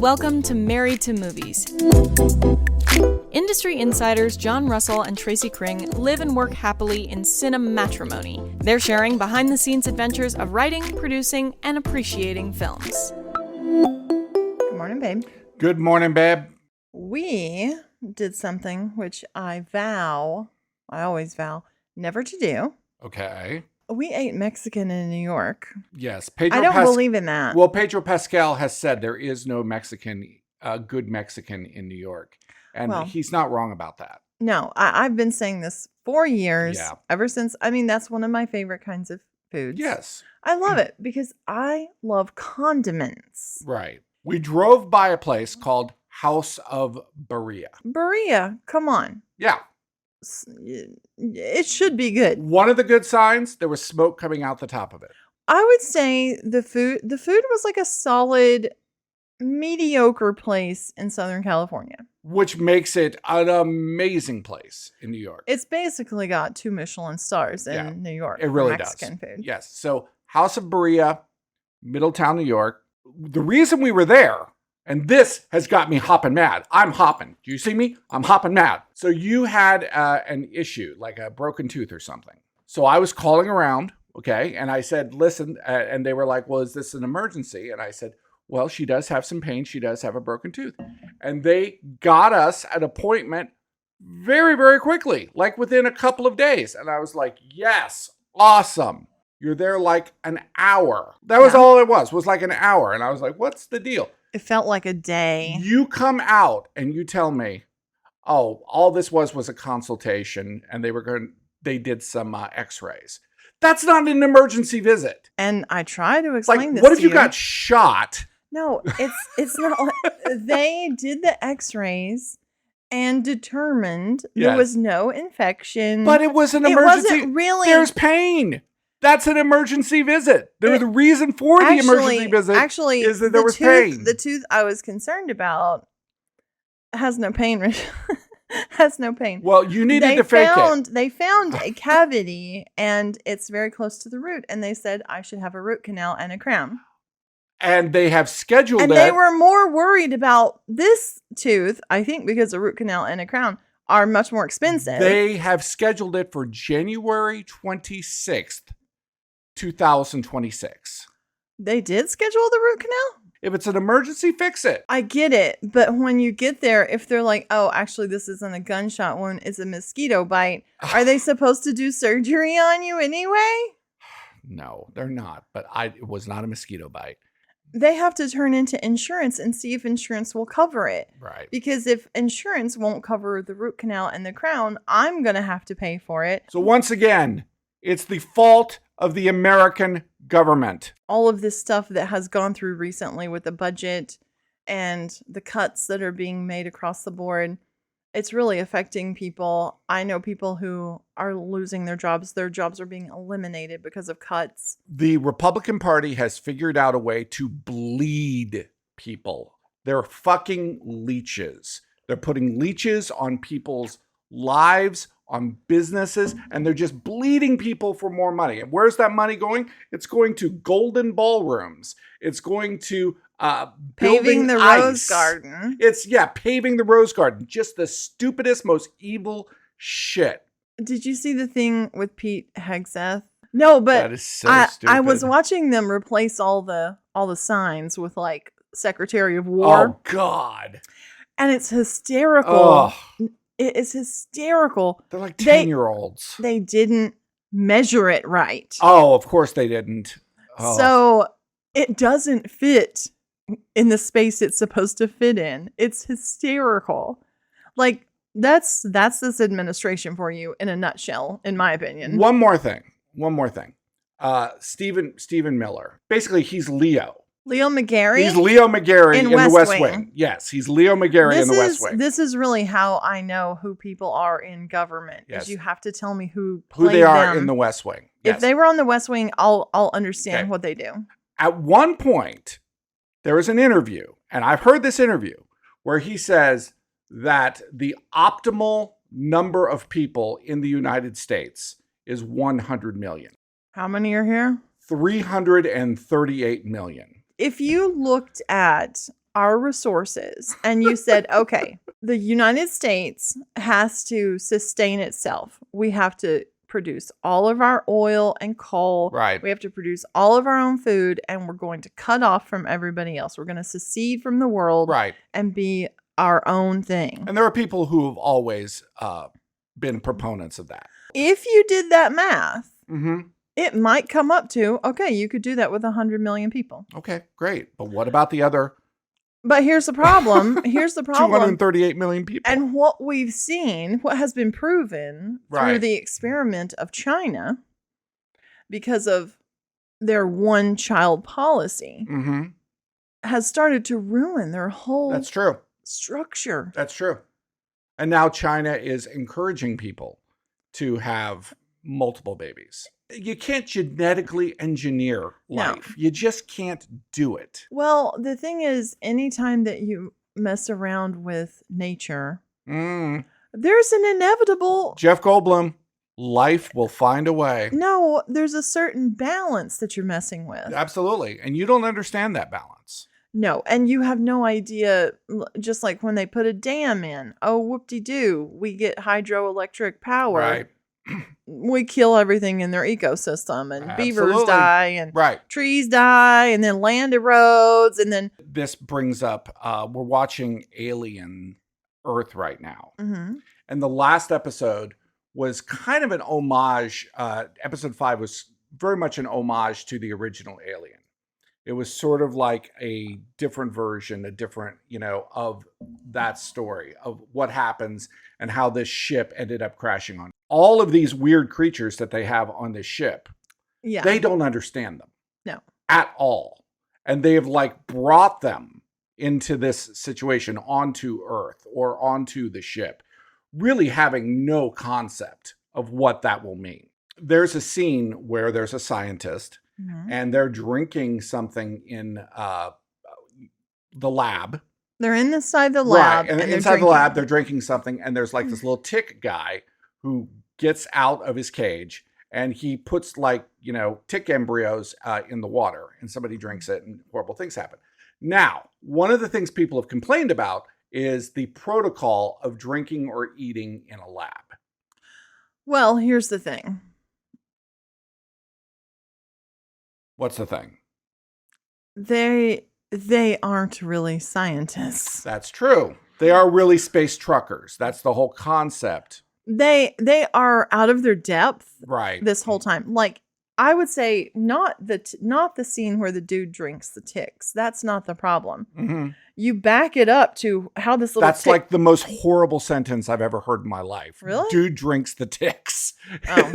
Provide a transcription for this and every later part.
Welcome to Married to Movies. Industry insiders John Russell and Tracy Kring live and work happily in cinematrimony. They're sharing behind-the-scenes adventures of writing, producing, and appreciating films. Good morning, babe. Good morning, babe. We did something which I always vow, never to do. Okay. We ate Mexican in New York. Yes. I don't believe in that. Well, Pedro Pascal has said there is no good Mexican in New York. And he's not wrong about that. No, I've been saying this for years. Yeah. Ever since, that's one of my favorite kinds of foods. Yes. I love it because I love condiments. Right. We drove by a place called House of Berea. Berea, come on. Yeah. It should be good. One of the good signs, there was smoke coming out the top of it. I would say the food was like a solid, mediocre place in Southern California. Which makes it an amazing place in New York. It's basically got 2 Michelin stars in New York. It really Mexican does. food. Yes. So House of Berea, Middletown, New York. The reason we were there, and this has got me hopping mad. I'm hopping. Do you see me? I'm hopping mad. So you had an issue, like a broken tooth or something. So I was calling around, okay? And I said, listen, and they were like, well, is this an emergency? And I said, well, she does have some pain. She does have a broken tooth. And they got us an appointment very, very quickly, like within a couple of days. And I was like, yes, awesome. You're there like an hour. That was all it was like an hour. And I was like, what's the deal? It felt like a day. You come out and you tell me, oh, all this was a consultation and they did some x-rays. That's not an emergency visit. And I try to explain this what if to you got shot? No, it's not. They did the x-rays and determined there was no infection. But it was an emergency. It wasn't really. There's pain. That's an emergency visit. The reason for the emergency visit is that there was pain. The tooth I was concerned about has no pain. Has no pain. Well, you needed to fake it. They found a cavity and it's very close to the root. And they said I should have a root canal and a crown. And they have scheduled it. And they were more worried about this tooth, I think, because a root canal and a crown are much more expensive. They have scheduled it for January 26th, 2026. They did schedule the root canal? If it's an emergency, fix it. I get it. But when you get there, if they're like, oh, actually, this isn't a gunshot wound, it's a mosquito bite, are they supposed to do surgery on you anyway? No, they're not. But it was not a mosquito bite. They have to turn into insurance and see if insurance will cover it. Right. Because if insurance won't cover the root canal and the crown, I'm going to have to pay for it. So once again, it's the fault of the American government. All of this stuff that has gone through recently with the budget and the cuts that are being made across the board, it's really affecting people. I know people who are losing their jobs. Their jobs are being eliminated because of cuts. The Republican Party has figured out a way to bleed people. They're fucking leeches. They're putting leeches on people's lives, on businesses, and they're just bleeding people for more money. And where's that money going? It's going to golden ballrooms. It's going to paving the ice. Rose Garden. It's paving the Rose Garden. Just the stupidest, most evil shit. Did you see the thing with Pete Hegseth? No, but that is so stupid. I was watching them replace all the signs with like Secretary of War. Oh God. And it's hysterical. Oh. It is hysterical. They're like 10-year-olds. They didn't measure it right. Oh, of course they didn't. Oh. So it doesn't fit in the space it's supposed to fit in. It's hysterical. Like that's this administration for you in a nutshell, in my opinion. One more thing. Stephen Miller. Basically, he's Leo. Leo McGarry? He's Leo McGarry in the West Wing. Yes, he's Leo McGarry in the West Wing. This is really how I know who people are in government. Yes. You have to tell me who they are in the West Wing. Yes. If they were on the West Wing, I'll understand what they do. At one point, there was an interview, and I've heard this interview, where he says that the optimal number of people in the United States is 100 million. How many are here? 338 million. If you looked at our resources and you said, okay, the United States has to sustain itself. We have to produce all of our oil and coal. Right. We have to produce all of our own food, and we're going to cut off from everybody else. We're going to secede from the world Right. and be our own thing. And there are people who have always been proponents of that. If you did that math, Mm-hmm. it might come up to, okay, you could do that with 100 million people. Okay, great. But what about the other But here's the problem. Here's the problem. 238 million people? And what we've seen, what has been proven through Right. the experiment of China, because of their one-child policy, Mm-hmm. has started to ruin their whole That's true. structure. That's true. And now China is encouraging people to have multiple babies. You can't genetically engineer life. You just can't do it. Well, the thing is, anytime that you mess around with nature, there's an inevitable... Jeff Goldblum, life will find a way. No, there's a certain balance that you're messing with. Absolutely. And you don't understand that balance. No, and you have no idea, just like when they put a dam in. Oh, whoop-de-doo, we get hydroelectric power. Right. We kill everything in their ecosystem, and beavers Absolutely. die, and Right. trees die, and then land erodes, and then... This brings up, we're watching Alien Earth right now. Mhm. And the last episode was kind of an homage. Episode 5 was very much an homage to the original Alien. It was sort of like a different version, of that story, of what happens and how this ship ended up crashing on. All of these weird creatures that they have on this ship, Yeah. they don't understand them. No. At all. And they have brought them into this situation onto Earth or onto the ship, really having no concept of what that will mean. There's a scene where there's a scientist Mhm. and they're drinking something in the lab. They're inside the lab. Right. And they're inside the drinking. lab, they're drinking something. And there's this little tick guy who gets out of his cage and he puts tick embryos in the water, and somebody drinks it and horrible things happen. Now, one of the things people have complained about is the protocol of drinking or eating in a lab. Well, here's the thing. What's the thing? They aren't really scientists. That's true. They are really space truckers. That's the whole concept. They are out of their depth Right. this whole time. I would say not the scene where the dude drinks the ticks. That's not the problem. Mm-hmm. You back it up to how this little That's tick... the most horrible sentence I've ever heard in my life. Really? Dude drinks the ticks. Oh.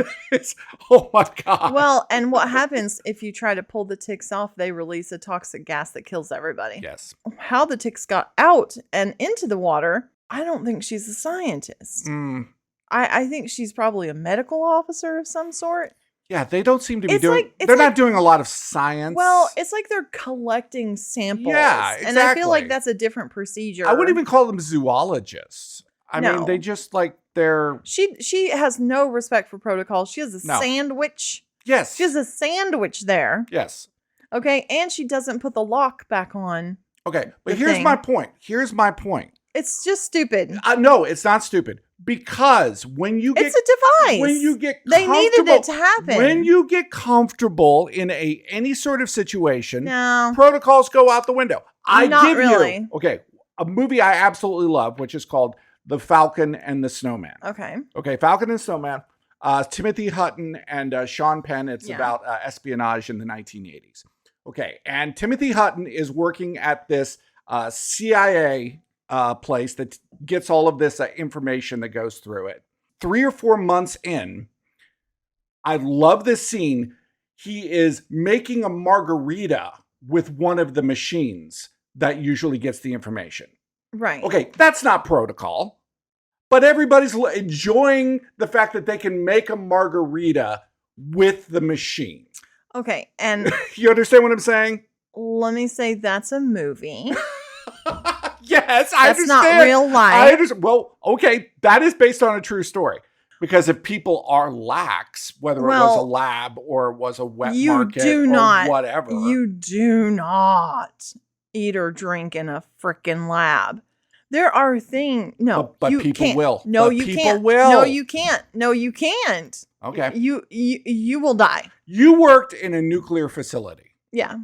Oh my God. Well, and what happens if you try to pull the ticks off? They release a toxic gas that kills everybody. Yes. How the ticks got out and into the water, I don't think she's a scientist. I think she's probably a medical officer of some sort. Yeah, they don't seem to be It's doing... like- it's they're not like- doing a lot of science. Well, it's like they're collecting samples. Yeah, And I feel like exactly. that's a different procedure. I wouldn't even call them zoologists. I mean, No. they just they're... She has no respect for protocol. She has a No. sandwich. Yes. She has a sandwich there. Yes. Okay. And she doesn't put the lock back on. Okay, but The here's thing. my point. Here's my point. It's just stupid. No, it's not stupid. Because when you get... It's a device. When you get They needed comfortable- it to happen. When you get comfortable in any sort of situation, No. protocols go out the window. I Not give really. you... Okay, a movie I absolutely love, which is called The Falcon and the Snowman. Okay. Okay, Falcon and Snowman. Timothy Hutton and Sean Penn. It's Yeah. about espionage in the 1980s. Okay, and Timothy Hutton is working at this CIA place that gets all of this information that goes through it. 3 or 4 months in, I love this scene. He is making a margarita with one of the machines that usually gets the information. Right. Okay, that's not protocol, but everybody's enjoying the fact that they can make a margarita with the machine. Okay. And You understand what I'm saying? let me say that's a movie. Yes, I That's understand. not real life. I understand. Well, okay, that is based on a true story. Because if people are lax, whether it was a lab or it was a wet you market do or not, whatever. You do not eat or drink in a freaking lab. There are things. No, but you people can't. will. No, But you people can't. will. No, you can't. No, you can't. Okay. You will die. You worked in a nuclear facility. Yeah.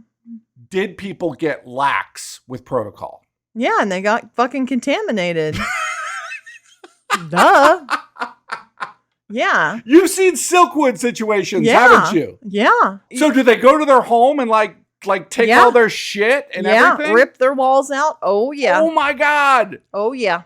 Did people get lax with protocol? Yeah, and they got fucking contaminated. Duh. Yeah. You've seen Silkwood situations, Yeah. haven't you? Yeah. So do they go to their home and like take Yeah. all their shit and everything? Rip their walls out. Oh yeah. Oh my God. Oh yeah.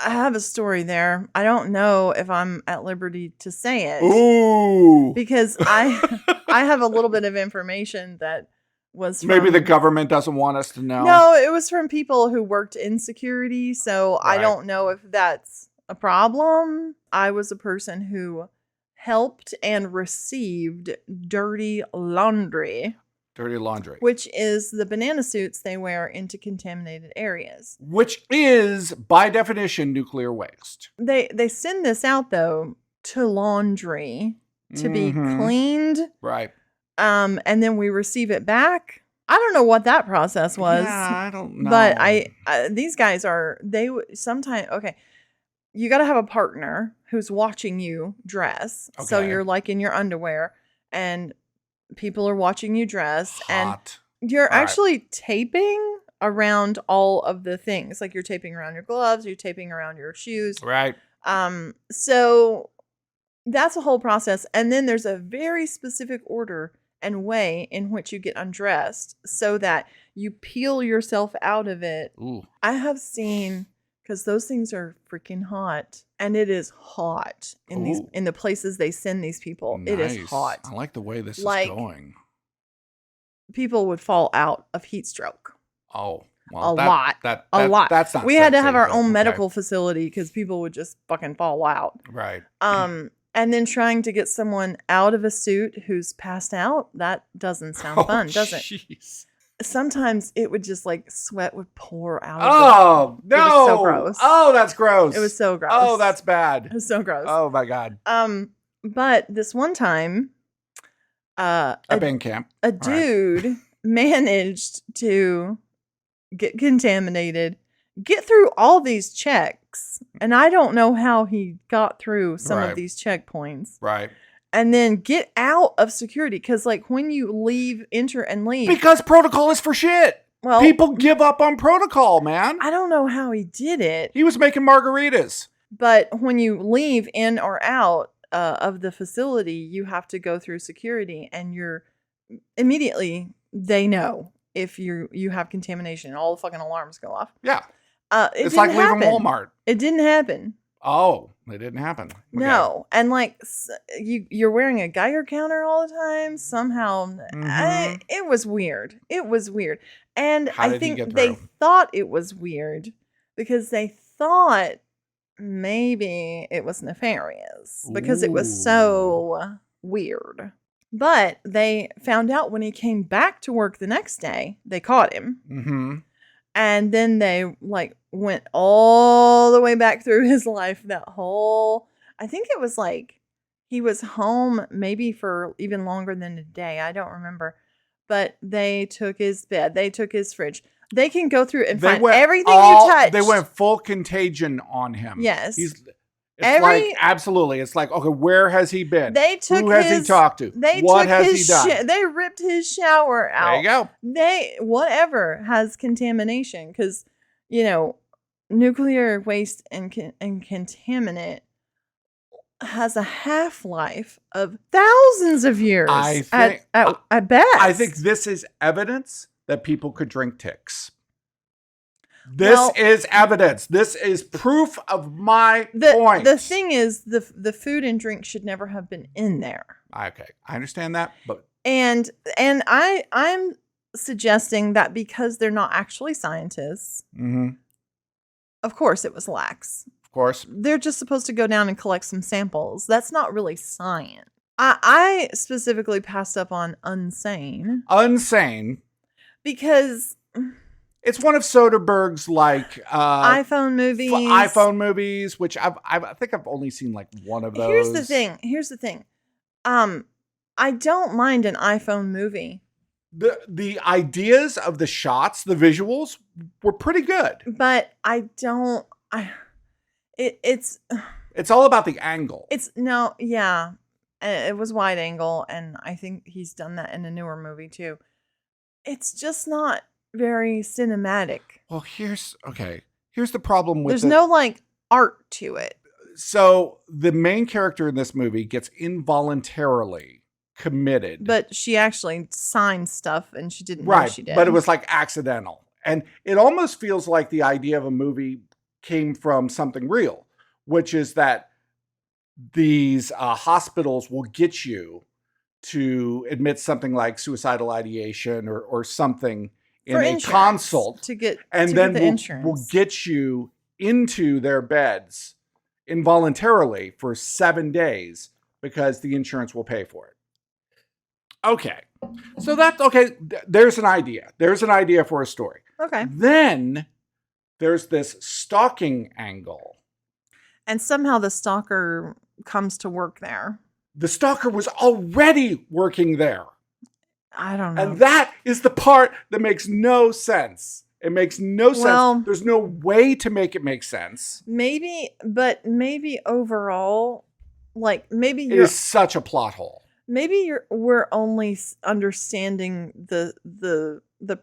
I have a story there. I don't know if I'm at liberty to say it. Ooh. Because I have a little bit of information that was from, Maybe the government doesn't want us to know. No, it was from people who worked in security, so I Right. don't know if that's a problem. I was a person who helped and received dirty laundry, Dirty laundry. which is the banana suits they wear into contaminated areas. Which is, by definition, nuclear waste. They send this out though to laundry to be Mhm. cleaned, Right. and then we receive it back. I don't know what that process was. Yeah, I don't know. But these guys are, sometimes, okay, you got to have a partner who's watching you dress. So Okay. you're like in your underwear and people are watching you dress Hot. and you're All right. actually taping around all of the things. Like you're taping around your gloves, you're taping around your shoes. Right. So that's a whole process. And then there's a very specific order and way in which you get undressed so that you peel yourself out of it. Ooh. I have seen, because those things are freaking hot, and it is hot in Ooh. the places they send these people. It is Nice. hot. I like the way this Like- is going. People would fall out of heat stroke. Oh. A Well, lot. That, A lot. That's not We had to sexy, have our but own okay. medical facility because people would just fucking fall out. Right. And then trying to get someone out of a suit who's passed out, that doesn't sound fun, does it? Jeez. Sometimes it would just like sweat would pour out of Oh, It was no. so gross. Oh, that's gross. it was so gross. Oh, that's it bad. was so gross. Oh, my God. But this one time, I've been camp. a dude managed to get contaminated, get through all these checks, and I don't know how he got through some Right. of these checkpoints, Right. and then get out of security because, like, when you leave, enter and leave, Because protocol is for shit. well, People give up on protocol, man. I don't know how he did it, He was making margaritas. but when you leave in or out of the facility, you have to go through security, and you're immediately they know if you have contamination. All the fucking alarms go off. Yeah. It It's like didn't leaving happen. Walmart. It didn't happen. Oh, it didn't happen. Okay. No, and like you're wearing a Geiger counter all the time. Somehow, Mhm. it was weird. It was weird, and How I did he think get they through? thought it was weird because they thought maybe it was nefarious because it was so weird. But they found out when he came back to work the next day. They caught him. Mm-hmm. And then they like went all the way back through his life. I think it was like he was home maybe for even longer than a day. I don't remember. But they took his bed. They took his fridge. They can go through and find everything you touch. They went full contagion on him. Yes. It's like, absolutely. It's like, okay, where has he been? They took Who has he talked to? They What took has his he done? they ripped his shower out. There you go. Whatever has contamination, because nuclear waste and contaminant has a half-life of thousands of years. I think- at best. I think this is evidence that people could drink ticks. This Well- is evidence. This is proof of my the point. the thing is the food and drink should never have been in there. Okay, I understand that, but And I'm suggesting that because they're not actually scientists, of course it was lax. of course, They're just supposed to go down and collect some samples. That's not really science. I specifically passed up on Unsane Unsane. because It's one of Soderbergh's like iPhone movies. iPhone movies, which I think I've only seen like one of those. Here's the thing. I don't mind an iPhone movie the ideas of the shots, the visuals were pretty good. But it's all about the angle. It was wide angle, and I think he's done that in a newer movie too. It's just not very cinematic. Well, here's the problem with There's no like art to it. So the main character in this movie gets involuntarily committed. But she actually signed stuff and she didn't know she did. But it was like accidental. And it almost feels like the idea of a movie came from something real, which is that these hospitals will get you to admit something like suicidal ideation or something in a consult to get will get you into their beds involuntarily for 7 days because the insurance will pay for it. Okay. So that's okay. There's an idea. There's an idea for a story. Okay. Then there's this stalking angle. And somehow the stalker comes to work there. The stalker was already working there. I don't know. And that is the part that makes no sense. It makes no sense. There's no way to make it make sense. Maybe overall, like maybe it is such a plot hole. Maybe we're only understanding the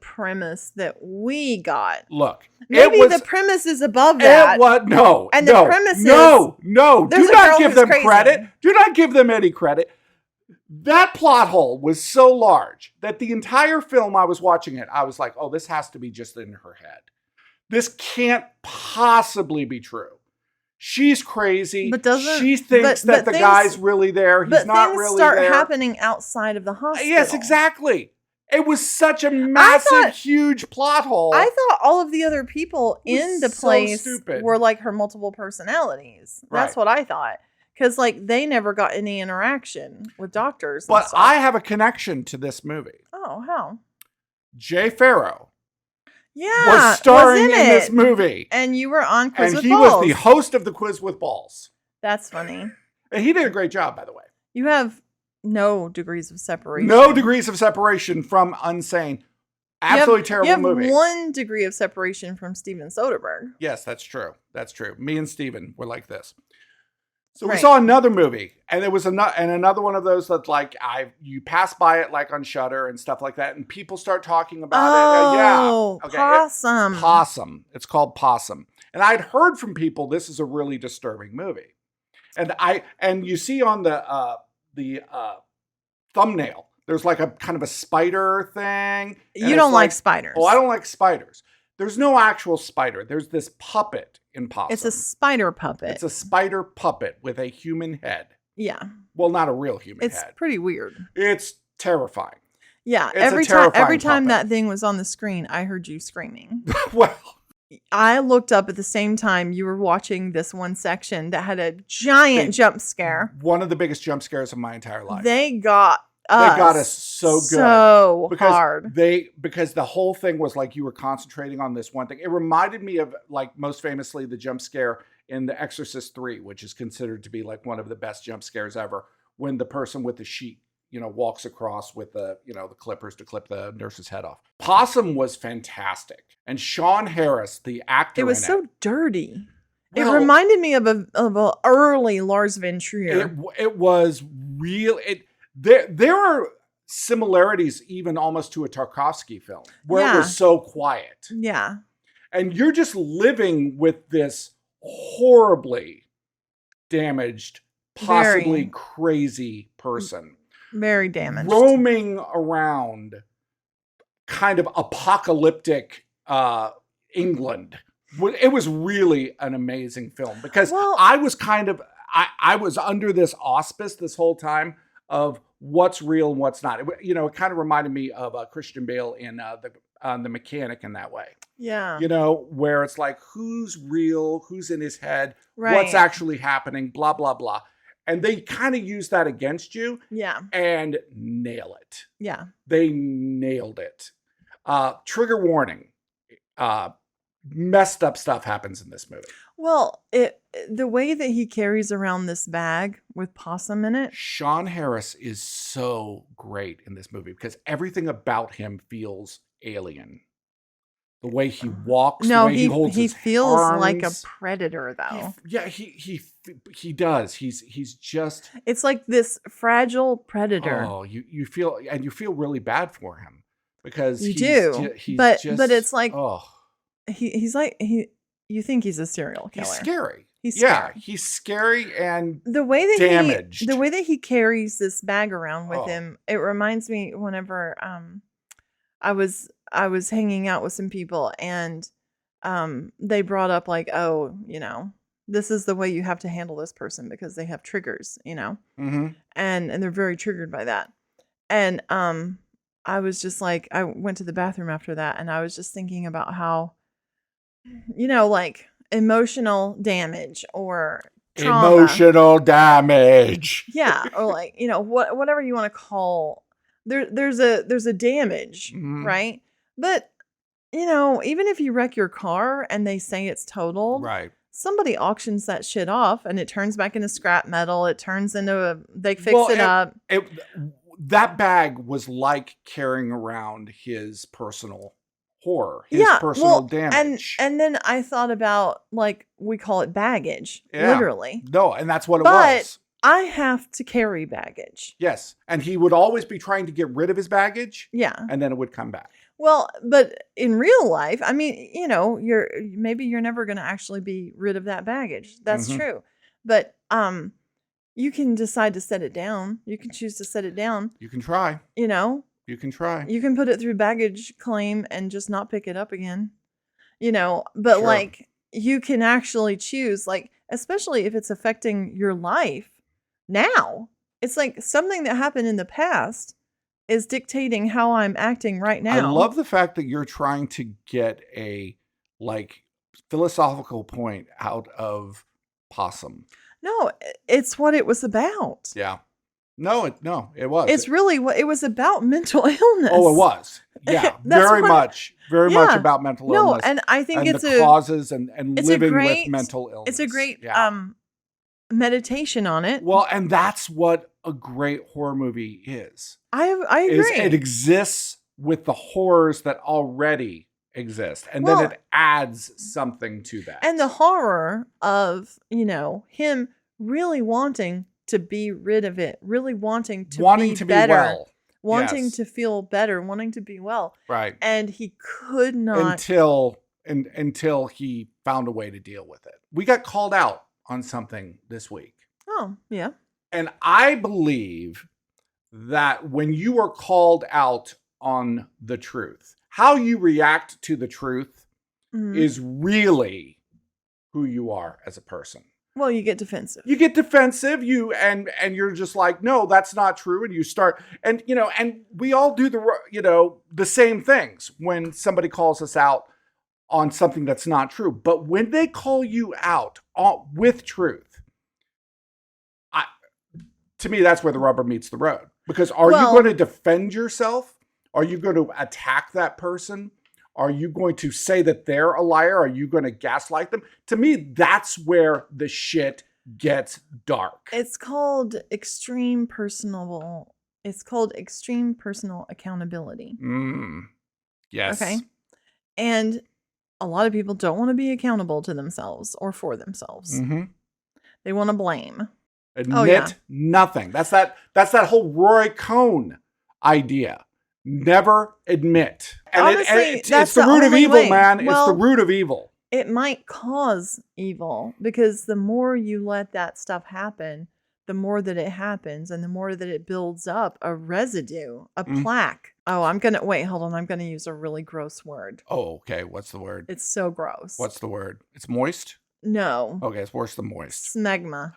premise that we got. Look, maybe the premise is above that. No, and the premise is no. Do not give them credit. Do not give them any credit. That plot hole was so large that the entire film I was watching it, I was like, oh, this has to be just in her head. This can't possibly be true. She's crazy. She thinks that the guy's really there. He's not really there. But things start happening outside of the hospital. Yes, exactly. It was such a massive, huge plot hole. I thought all of the other people in the place were like her multiple personalities. That's what I thought. Because like they never got any interaction with doctors. But I have a connection to this movie. Oh, how? Jay Farrow. Yeah, was starring in this movie. And you were on Quiz with Balls. And he was the host of the Quiz with Balls. That's funny. And he did a great job, by the way. You have no degrees of separation. No degrees of separation from Unsane. Absolutely terrible movie. You have 1 degree of separation from Steven Soderbergh. Yes, that's true. That's true. Me and Steven were like this. So we saw another movie, and it was another one of those that like you pass by it like on Shudder and stuff like that, and people start talking about it. Okay. Possum. Possum. It's called Possum, and I'd heard from people this is a really disturbing movie, and you see on the thumbnail there's like a kind of a spider thing. You don't like spiders. Oh, I don't like spiders. There's no actual spider. There's this puppet in Possum. It's a spider puppet. It's a spider puppet with a human head. Yeah. Well, not a real human head. It's pretty weird. It's terrifying. Yeah. Every time that thing was on the screen, I heard you screaming. Well, I looked up at the same time you were watching this one section that had a giant jump scare. One of the biggest jump scares of my entire life. They got us so good. So hard. Because the whole thing was like you were concentrating on this one thing. It reminded me of like most famously the jump scare in The Exorcist 3, which is considered to be like one of the best jump scares ever, when the person with the sheet, walks across with the clippers to clip the nurse's head off. Possum was fantastic. And Sean Harris, the actor, it was so dirty. Well, it reminded me of a early Lars von Trier. It was real. There are similarities even almost to a Tarkovsky film where it was so quiet. Yeah. And you're just living with this horribly damaged, possibly crazy person. Very damaged. Roaming around kind of apocalyptic England. It was really an amazing film because I was I was under this auspice this whole time of what's real and what's not. It kind of reminded me of Christian Bale in the Mechanic in that way. Yeah. Where it's like, who's real, who's in his head, what's actually happening, blah, blah, blah. And they kind of use that against you. Yeah. And nail it. Yeah. They nailed it. Trigger warning. messed up stuff happens in this movie. Well, the way that he carries around this bag with possum in it. Sean Harris is so great in this movie because everything about him feels alien. The way he walks, the way he holds his feels arms. like a predator, though. He does. He's just. It's like this fragile predator. Oh, you feel really bad for him because you do. But it's like oh, he's like you think he's a serial killer. He's scary. He's scary. Yeah, he's scary and the way that damaged. The way that he carries this bag around with him, it reminds me whenever I was hanging out with some people and they brought up like, oh, this is the way you have to handle this person because they have triggers, Mm-hmm. and they're very triggered by that. And I was just like, I went to the bathroom after that and I was just thinking about how, like emotional damage or trauma. Emotional damage. Yeah. Or like, whatever you want to call, there's a damage, right? But, even if you wreck your car and they say it's totaled, right? Somebody auctions that shit off and it turns back into scrap metal. It turns into they fix it up. That bag was like carrying around his personal horror, his personal damage. And then I thought about, like, we call it baggage, literally. No, and that's what it was. I have to carry baggage. Yes. And he would always be trying to get rid of his baggage. Yeah. And then it would come back. Well, but in real life, I mean, you're never going to actually be rid of that baggage. That's true. But you can decide to set it down. You can choose to set it down. You can try. You can try. You can put it through baggage claim and just not pick it up again. But sure. Like you can actually choose, like, especially if it's affecting your life now. It's like something that happened in the past is dictating how I'm acting right now. I love the fact that you're trying to get a philosophical point out of possum. No, it's what it was about. Yeah. No, it was. It's really what it was about, mental illness. Oh, it was. Yeah. very much about mental illness. No, and I think it's the causes and living with mental illness. It's a great meditation on it. Well, and that's what a great horror movie is. I agree. It exists with the horrors that already exist. And then it adds something to that. And the horror of, him really wanting to be rid of it, really wanting to be better, well. Wanting to feel better, wanting to be well. Right. And he could not. Until he found a way to deal with it. We got called out on something this week. Oh, yeah. And I believe that when you are called out on the truth, how you react to the truth is really who you are as a person. Well, you get defensive. And you're just like, no, that's not true. And you start, and we all do the same things when somebody calls us out on something that's not true. But when they call you out with truth, to me, that's where the rubber meets the road. Because are you going to defend yourself? Are you going to attack that person? Are you going to say that they're a liar? Are you going to gaslight them? To me, that's where the shit gets dark. It's called extreme personal accountability. Yes. Okay. And a lot of people don't want to be accountable to themselves or for themselves. Mm-hmm. They want to blame. Admit nothing. That's that whole Roy Cohn idea. Never admit. And honestly, it's the root of evil, man. It's the root of evil. It might cause evil because the more you let that stuff happen, the more that it happens and the more that it builds up a residue, a plaque. Oh, I'm going to use a really gross word. Oh, okay. What's the word? It's so gross. What's the word? It's moist? No. Okay, it's worse than moist. Smegma.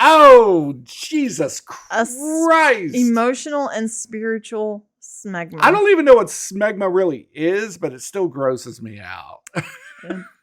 Oh, Jesus Christ. Emotional and spiritual smegma. I don't even know what smegma really is, but it still grosses me out.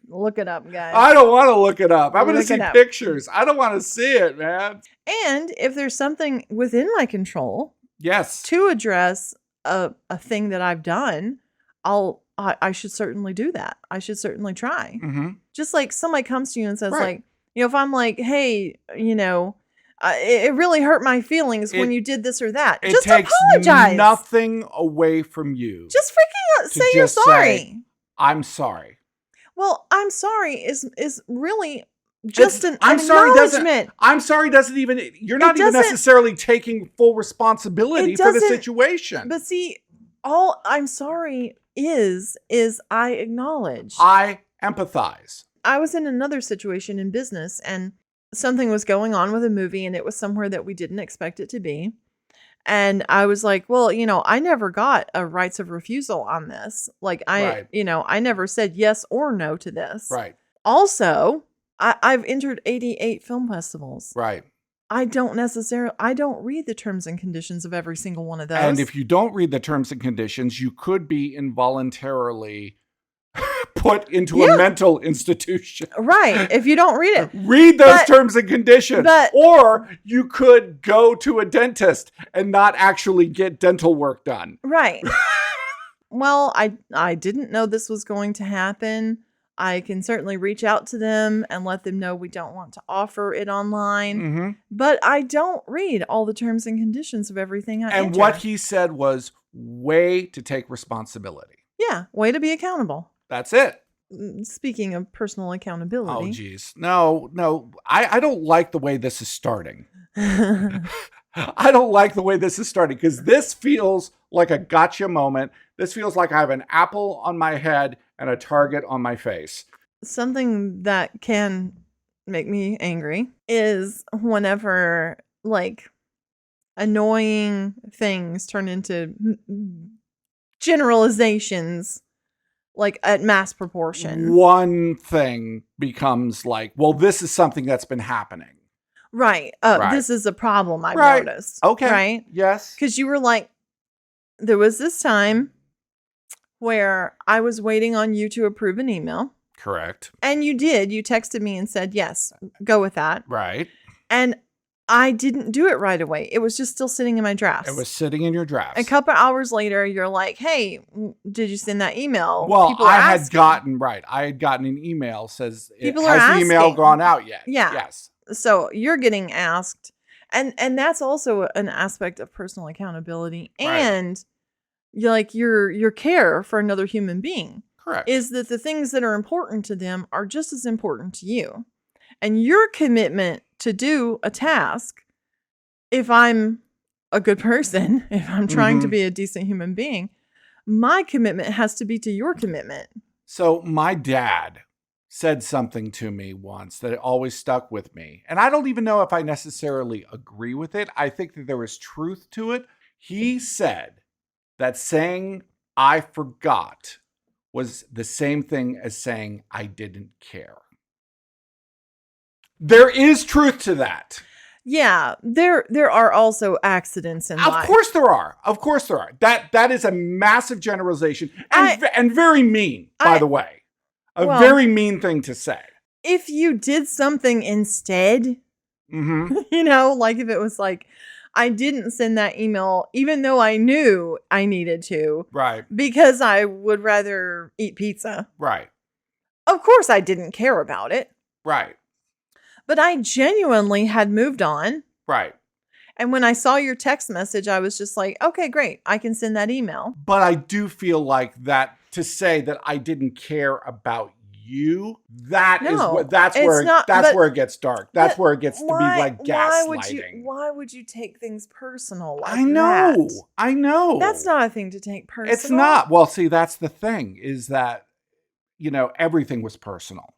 Look it up, guys. I don't want to look it up. I'm going to see pictures. I don't want to see it, man. And if there's something within my control, yes, to address a thing that I've done, I'll I should certainly do that. I should certainly try. Mm-hmm. Just like somebody comes to you and says, Right. like, if I'm like, hey, it really hurt my feelings when you did this or that. It Just takes apologize. nothing away from you. Just freaking say you're just sorry. say, I'm sorry. Well, I'm sorry is really just an I'm sorry acknowledgement. I'm sorry doesn't even, you're not even doesn't- necessarily taking full responsibility It for the doesn't- situation. But see, all I'm sorry is I acknowledge. I empathize. I was in another situation in business and something was going on with a movie and it was somewhere that we didn't expect it to be. And I was like, well, I never got a rights of refusal on this. Like Right. I never said yes or no to this. Right. Also, I've entered 88 film festivals. Right. I don't read the terms and conditions of every single one of those. And if you don't read the terms and conditions, you could be involuntarily put into a mental institution. Right. If you don't read it. Read those terms and conditions. but- Or you could go to a dentist and not actually get dental work done. Right. Well, I didn't know this was going to happen. I can certainly reach out to them and let them know we don't want to offer it online. Mm-hmm. But I don't read all the terms and conditions of everything I And enter. what he said was way to take responsibility. Yeah, way to be accountable. That's it. Speaking of personal Oh, accountability. geez. No. I don't like the way this is starting. I don't like the way this is starting because this feels like a gotcha moment. This feels like I have an apple on my head and a target on my face. Something that can make me angry is whenever like annoying things turn into generalizations like at mass proportion. One thing becomes like, well, this is something that's been happening. Right. Right. This is a problem I've Right. noticed. Okay. Right. Yes. Because you were like, there was this time where I was waiting on you to approve an email. Correct. And you did. You texted me and said, yes, go with that. Right. And I didn't do it right away. It was just still sitting in my drafts. It was sitting in your drafts. A couple hours later, you're like, hey, did you send that email? Well, People are I had asking. gotten an email says, People are has the email asking. gone out yet? Yeah. Yes. So you're getting asked. And that's also an aspect of personal accountability. Right. And your care for another human being. Correct. Is that the things that are important to them are just as important to you. And your commitment to do a task, if I'm a good person, if I'm trying to be a decent human being, my commitment has to be to your commitment. So my dad said something to me once that always stuck with me. And I don't even know if I necessarily agree with it. I think that there is truth to it. He said that saying I forgot was the same thing as saying I didn't care. There is truth to that. Yeah, there are also accidents in life. Of course there are. That is a massive generalization and very mean, by the way. A very mean thing to say. If you did something instead, like if it was like, I didn't send that email, even though I knew I needed to. Right. Because I would rather eat pizza. Right. Of course I didn't care about it. Right. But I genuinely had moved on. Right. And when I saw your text message, I was just like, okay, great. I can send that email. But I do feel like that to say that I didn't care about you, that's where it gets dark. That's where it gets to be like gaslighting. Why would you take things personal like I know. that? I know. That's not a thing to take personal. It's not. Well, see, that's the thing is that, everything was personal.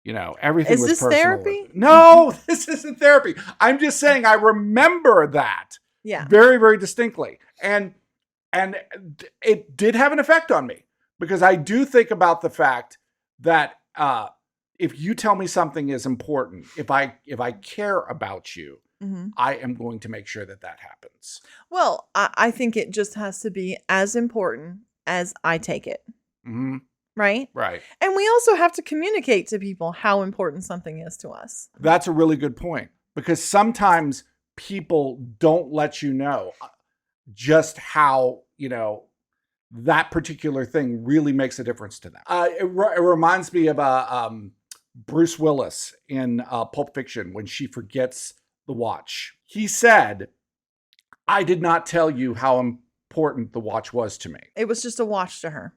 Everything was personal. Is this therapy? No, this isn't therapy. I'm just saying I remember that very, very distinctly. And it did have an effect on me because I do think about the fact that if you tell me something is important, if I care about you, I am going to make sure that happens. Well, I think it just has to be as important as I take it. Mm-hmm. Right? Right. And we also have to communicate to people how important something is to us. That's a really good point because sometimes people don't let you know just how, that particular thing really makes a difference to them. It reminds me of Bruce Willis in Pulp Fiction when she forgets the watch. He said, I did not tell you how important the watch was to me. It was just a watch to her.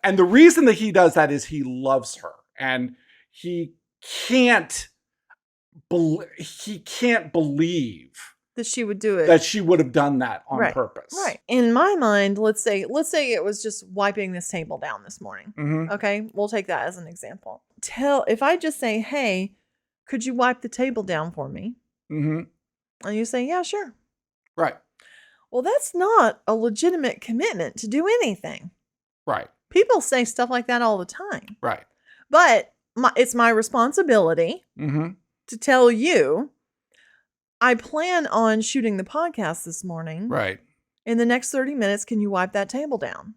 And the reason that he does that is he loves her, and he can't believe that she would do it. That she would have done that on purpose. Right. In my mind, let's say it was just wiping this table down this morning. Mm-hmm. Okay. We'll take that as an example. If I just say, hey, could you wipe the table down for me? Mm-hmm. And you say, yeah, sure. Right. Well, that's not a legitimate commitment to do anything. Right. People say stuff like that all the time. Right. But it's my responsibility to tell you, I plan on shooting the podcast this morning. Right. In the next 30 minutes, can you wipe that table down?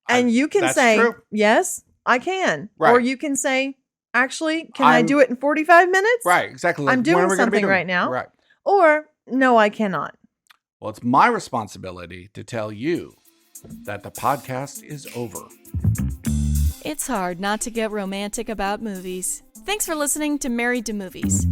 And you can say, true. yes, I can. Right. Or you can say, actually, can I do it in 45 minutes? Right, exactly. I'm doing something right now. Right. Or, no, I cannot. Well, it's my responsibility to tell you that the podcast is over. It's hard not to get romantic about movies. Thanks for listening to Married to Movies.